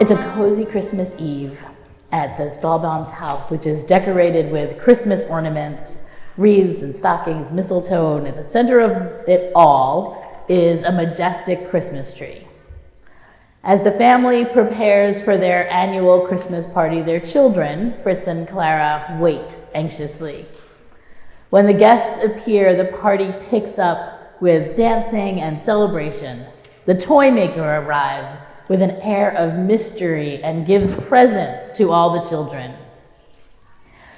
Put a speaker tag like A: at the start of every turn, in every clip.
A: It's a cozy Christmas Eve at the Stahlbaum's house, which is decorated with Christmas ornaments, wreaths and stockings, mistletoe, and at the center of it all is a majestic Christmas tree. As the family prepares for their annual Christmas party, their children, Fritz and Clara, wait anxiously. When the guests appear, the party picks up with dancing and celebration. The toy maker arrives with an air of mystery and gives presents to all the children.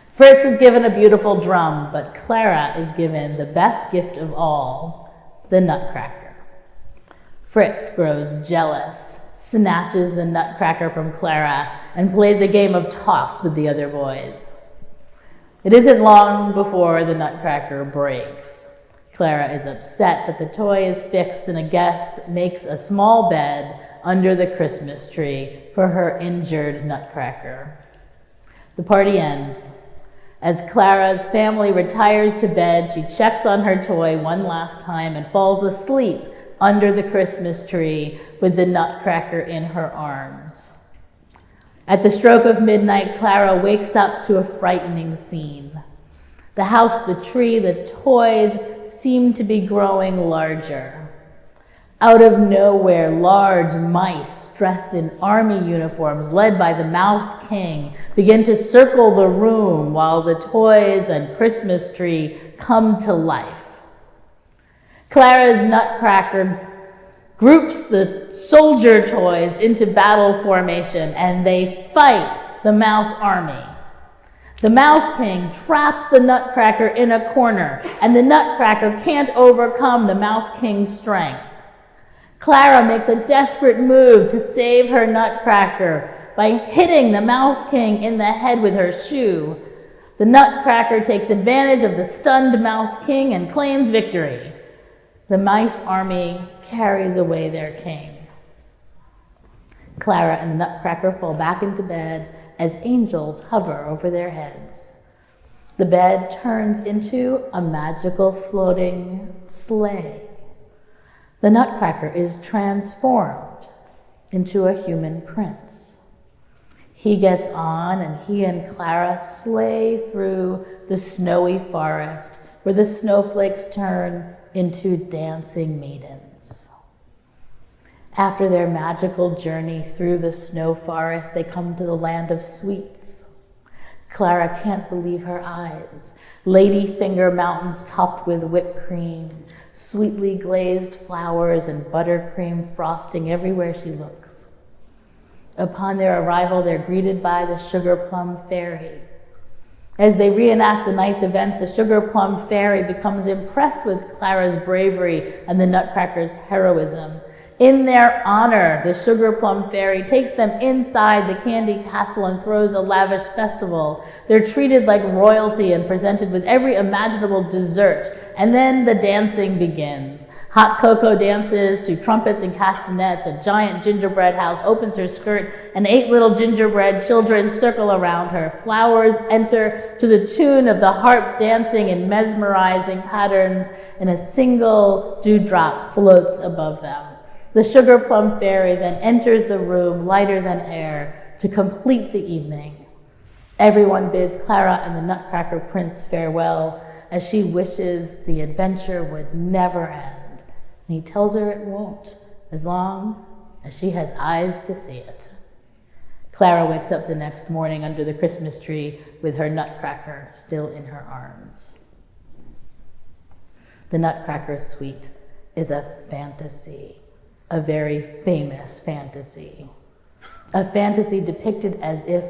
A: Fritz is given a beautiful drum, but Clara is given the best gift of all, the nutcracker. Fritz grows jealous, snatches the nutcracker from Clara, and plays a game of toss with the other boys. It isn't long before the nutcracker breaks. Clara is upset, but the toy is fixed and a guest makes a small bed under the Christmas tree for her injured nutcracker. The party ends. As Clara's family retires to bed, she checks on her toy one last time and falls asleep under the Christmas tree with the nutcracker in her arms. At the stroke of midnight, Clara wakes up to a frightening scene. The house, the tree, the toys seem to be growing larger. Out of nowhere, large mice dressed in army uniforms led by the Mouse King begin to circle the room while the toys and Christmas tree come to life. Clara's nutcracker groups the soldier toys into battle formation and they fight the Mouse Army. The Mouse King traps the nutcracker in a corner and the nutcracker can't overcome the Mouse King's strength. Clara makes a desperate move to save her nutcracker by hitting the Mouse King in the head with her shoe. The nutcracker takes advantage of the stunned Mouse King and claims victory. The Mice Army carries away their king. Clara and the nutcracker fall back into bed as angels hover over their heads. The bed turns into a magical floating sleigh. The nutcracker is transformed into a human prince. He gets on and he and Clara sleigh through the snowy forest where the snowflakes turn into dancing maidens. After their magical journey through the snow forest, they come to the land of sweets. Clara can't believe her eyes. Ladyfinger mountains topped with whipped cream, sweetly glazed flowers and buttercream frosting everywhere she looks. Upon their arrival, they're greeted by the Sugar Plum Fairy. As they reenact the night's events, the Sugar Plum Fairy becomes impressed with Clara's bravery and the Nutcracker's heroism. In their honor, the Sugar Plum Fairy takes them inside the Candy Castle and throws a lavish festival. They're treated like royalty and presented with every imaginable dessert. And then the dancing begins. Hot cocoa dances to trumpets and castanets. A giant gingerbread house opens her skirt and 8 little gingerbread children circle around her. Flowers enter to the tune of the harp dancing in mesmerizing patterns, and a single dewdrop floats above them. The Sugar Plum Fairy then enters the room lighter than air to complete the evening. Everyone bids Clara and the Nutcracker Prince farewell as she wishes the adventure would never end. And he tells her it won't, as long as she has eyes to see it. Clara wakes up the next morning under the Christmas tree with her Nutcracker still in her arms. The Nutcracker Suite is a fantasy. A very famous fantasy. A fantasy depicted as if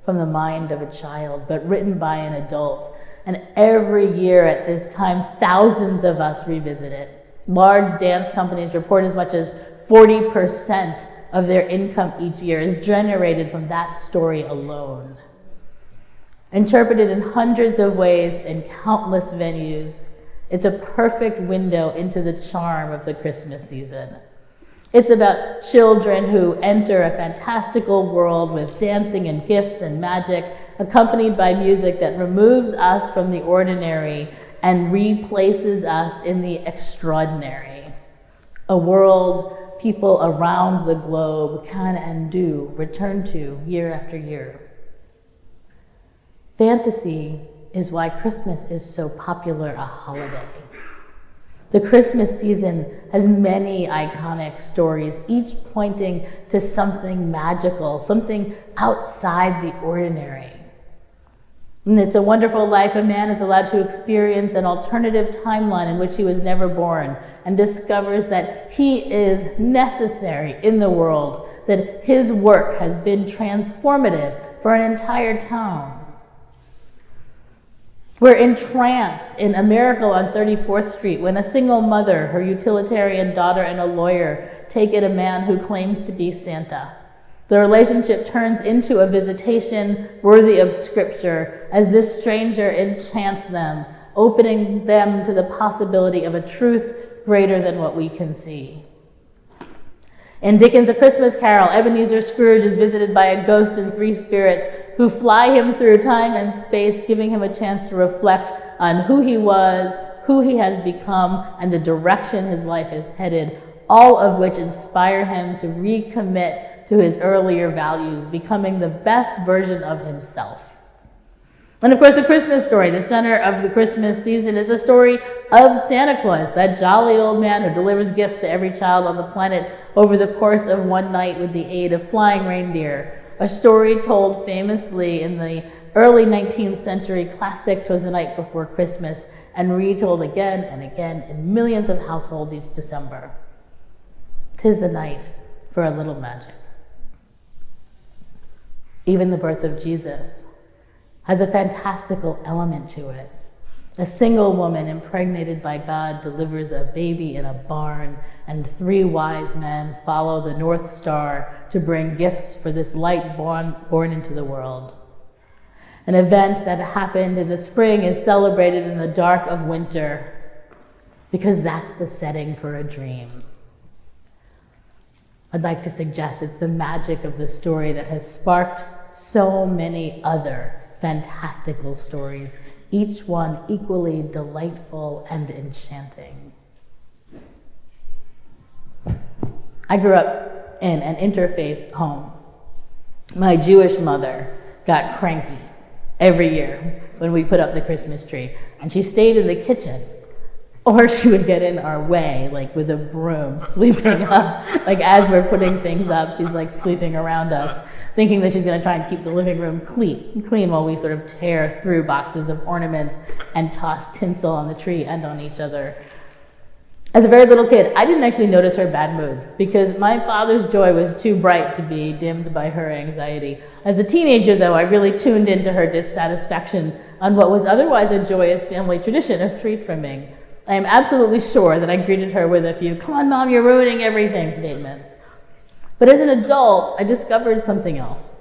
A: from the mind of a child, but written by an adult. And every year at this time, thousands of us revisit it. Large dance companies report as much as 40% of their income each year is generated from that story alone. Interpreted in hundreds of ways in countless venues, it's a perfect window into the charm of the Christmas season. It's about children who enter a fantastical world with dancing and gifts and magic, accompanied by music that removes us from the ordinary and replaces us in the extraordinary, a world people around the globe can and do return to year after year. Fantasy is why Christmas is so popular a holiday. The Christmas season has many iconic stories, each pointing to something magical, something outside the ordinary. In It's a Wonderful Life, a man is allowed to experience an alternative timeline in which he was never born and discovers that he is necessary in the world, that his work has been transformative for an entire town. We're entranced in A Miracle on 34th Street when a single mother, her utilitarian daughter, and a lawyer take in a man who claims to be Santa. The relationship turns into a visitation worthy of Scripture as this stranger enchants them, opening them to the possibility of a truth greater than what we can see. In Dickens' A Christmas Carol, Ebenezer Scrooge is visited by a ghost and three spirits who fly him through time and space, giving him a chance to reflect on who he was, who he has become, and the direction his life is headed, all of which inspire him to recommit to his earlier values, becoming the best version of himself. And of course, The Christmas Story, the center of the Christmas season, is a story of Santa Claus, that jolly old man who delivers gifts to every child on the planet over the course of one night with the aid of flying reindeer. A story told famously in the early 19th century classic 'Twas the Night Before Christmas, and retold again and again in millions of households each December. 'Tis the night for a little magic. Even the birth of Jesus has a fantastical element to it. A single woman impregnated by God delivers a baby in a barn, and three wise men follow the North Star to bring gifts for this light born into the world. An event that happened in the spring is celebrated in the dark of winter because that's the setting for a dream. I'd like to suggest it's the magic of the story that has sparked so many other fantastical stories, each one equally delightful and enchanting. I grew up in an interfaith home. My Jewish mother got cranky every year when we put up the Christmas tree, and she stayed in the kitchen, or she would get in our way, like with a broom, sweeping up, like as we're putting things up, she's like sweeping around us, thinking that she's gonna try and keep the living room clean while we sort of tear through boxes of ornaments and toss tinsel on the tree and on each other. As a very little kid, I didn't actually notice her bad mood because my father's joy was too bright to be dimmed by her anxiety. As a teenager, though, I really tuned into her dissatisfaction on what was otherwise a joyous family tradition of tree trimming. I am absolutely sure that I greeted her with a few, "Come on, Mom, you're ruining everything" statements. But as an adult, I discovered something else.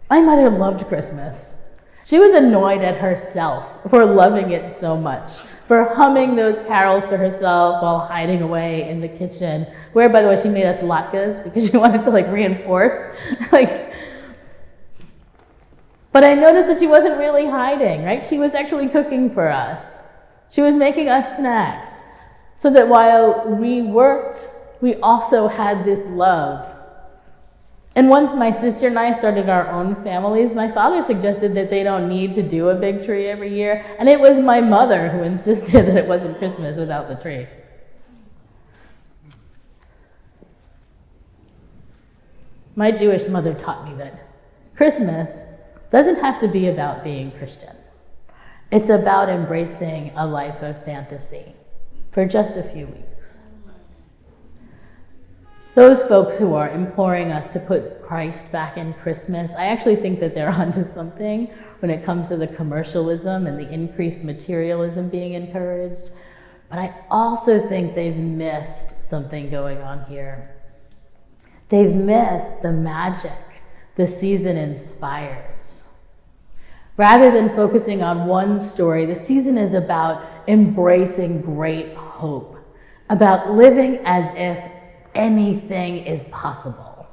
A: My mother loved Christmas. She was annoyed at herself for loving it so much, for humming those carols to herself while hiding away in the kitchen, where, by the way, she made us latkes because she wanted to reinforce. But I noticed that she wasn't really hiding, right? She was actually cooking for us. She was making us snacks so that while we worked, we also had this love. And once my sister and I started our own families, my father suggested that they don't need to do a big tree every year, and it was my mother who insisted that it wasn't Christmas without the tree. My Jewish mother taught me that Christmas doesn't have to be about being Christian. It's about embracing a life of fantasy for just a few weeks. Those folks who are imploring us to put Christ back in Christmas, I actually think that they're onto something when it comes to the commercialism and the increased materialism being encouraged. But I also think they've missed something going on here. They've missed the magic the season inspires. Rather than focusing on one story, the season is about embracing great hope, about living as if anything is possible.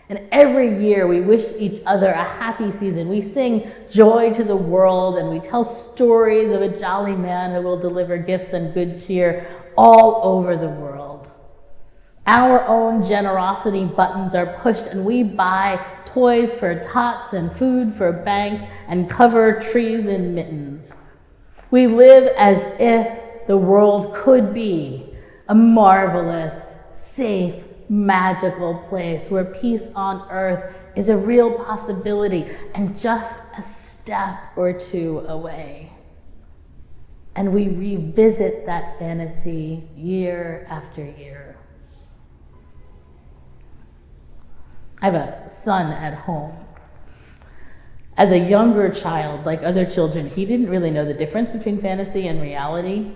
A: And every year we wish each other a happy season. We sing joy to the world, and we tell stories of a jolly man who will deliver gifts and good cheer all over the world. Our own generosity buttons are pushed, and we buy toys for tots and food for banks and cover trees in mittens. We live as if the world could be a marvelous, safe, magical place where peace on earth is a real possibility and just a step or two away. And we revisit that fantasy year after year. I have a son at home. As a younger child, like other children, he didn't really know the difference between fantasy and reality.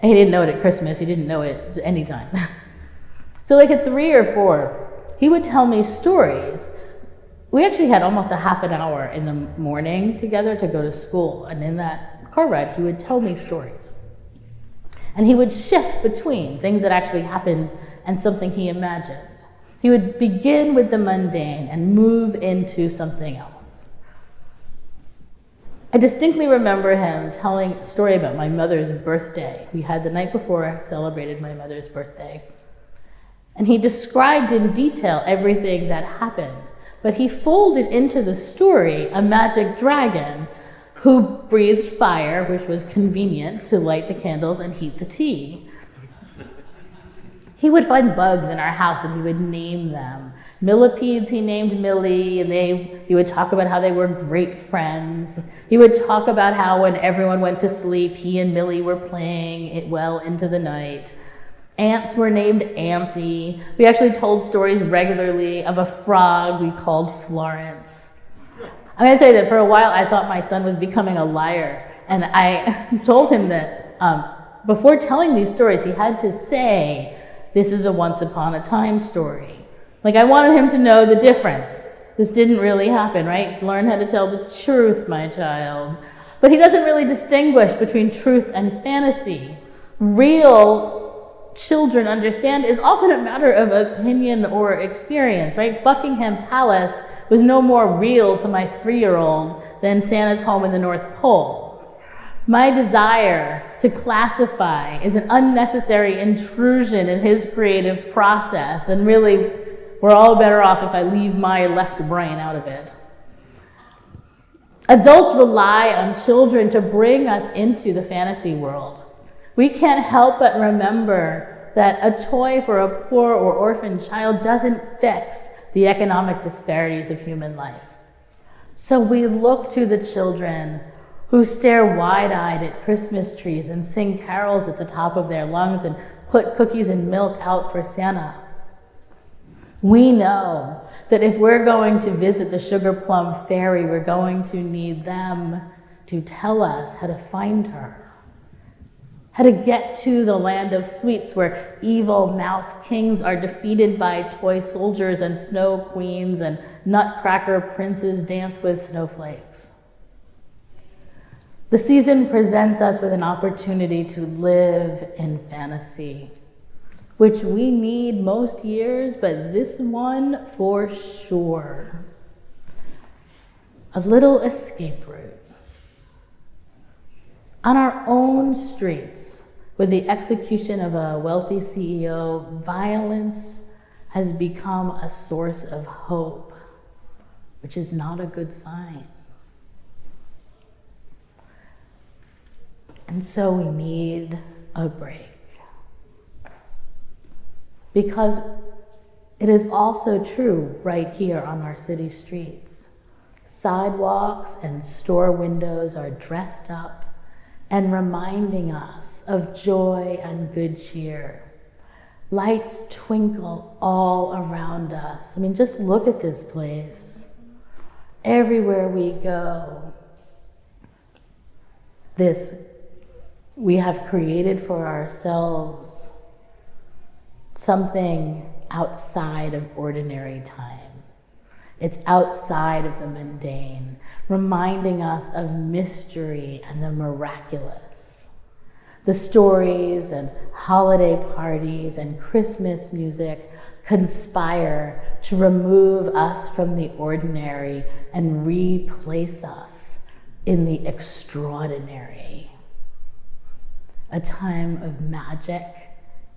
A: He didn't know it at Christmas. He didn't know it any time. So like at 3 or 4, he would tell me stories. We actually had almost a half an hour in the morning together to go to school. And in that car ride, he would tell me stories. And he would shift between things that actually happened and something he imagined. He would begin with the mundane and move into something else. I distinctly remember him telling a story about my mother's birthday. We had the night before I celebrated my mother's birthday. And he described in detail everything that happened. But he folded into the story a magic dragon who breathed fire, which was convenient to light the candles and heat the tea. He would find bugs in our house and he would name them. Millipedes he named Millie, and he would talk about how they were great friends. He would talk about how when everyone went to sleep, he and Millie were playing it well into the night. Ants were named Auntie. We actually told stories regularly of a frog we called Florence. I'm going to tell you that for a while I thought my son was becoming a liar. And I told him that before telling these stories, he had to say, "This is a once upon a time story." Like I wanted him to know the difference. This didn't really happen, right? Learn how to tell the truth, my child. But he doesn't really distinguish between truth and fantasy. Real children understand is often a matter of opinion or experience, right? Buckingham Palace was no more real to my 3-year-old than Santa's home in the North Pole. My desire to classify is an unnecessary intrusion in his creative process, and really, we're all better off if I leave my left brain out of it. Adults rely on children to bring us into the fantasy world. We can't help but remember that a toy for a poor or orphan child doesn't fix the economic disparities of human life. So we look to the children who stare wide-eyed at Christmas trees and sing carols at the top of their lungs and put cookies and milk out for Santa. We know that if we're going to visit the Sugar Plum Fairy, we're going to need them to tell us how to find her. How to get to the land of sweets where evil mouse kings are defeated by toy soldiers and snow queens and nutcracker princes dance with snowflakes. The season presents us with an opportunity to live in fantasy, which we need most years, but this one for sure. A little escape route. On our own streets, with the execution of a wealthy CEO, violence has become a source of hope, which is not a good sign. And so we need a break. Because it is also true right here on our city streets. Sidewalks and store windows are dressed up and reminding us of joy and good cheer. Lights twinkle all around us. I mean, just look at this place. Everywhere we go, we have created for ourselves something outside of ordinary time. It's outside of the mundane, reminding us of mystery and the miraculous. The stories and holiday parties and Christmas music conspire to remove us from the ordinary and replace us in the extraordinary. A time of magic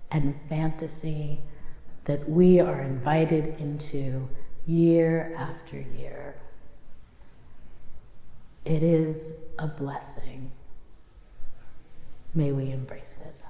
A: and fantasy that we are invited into year after year. It is a blessing. May we embrace it.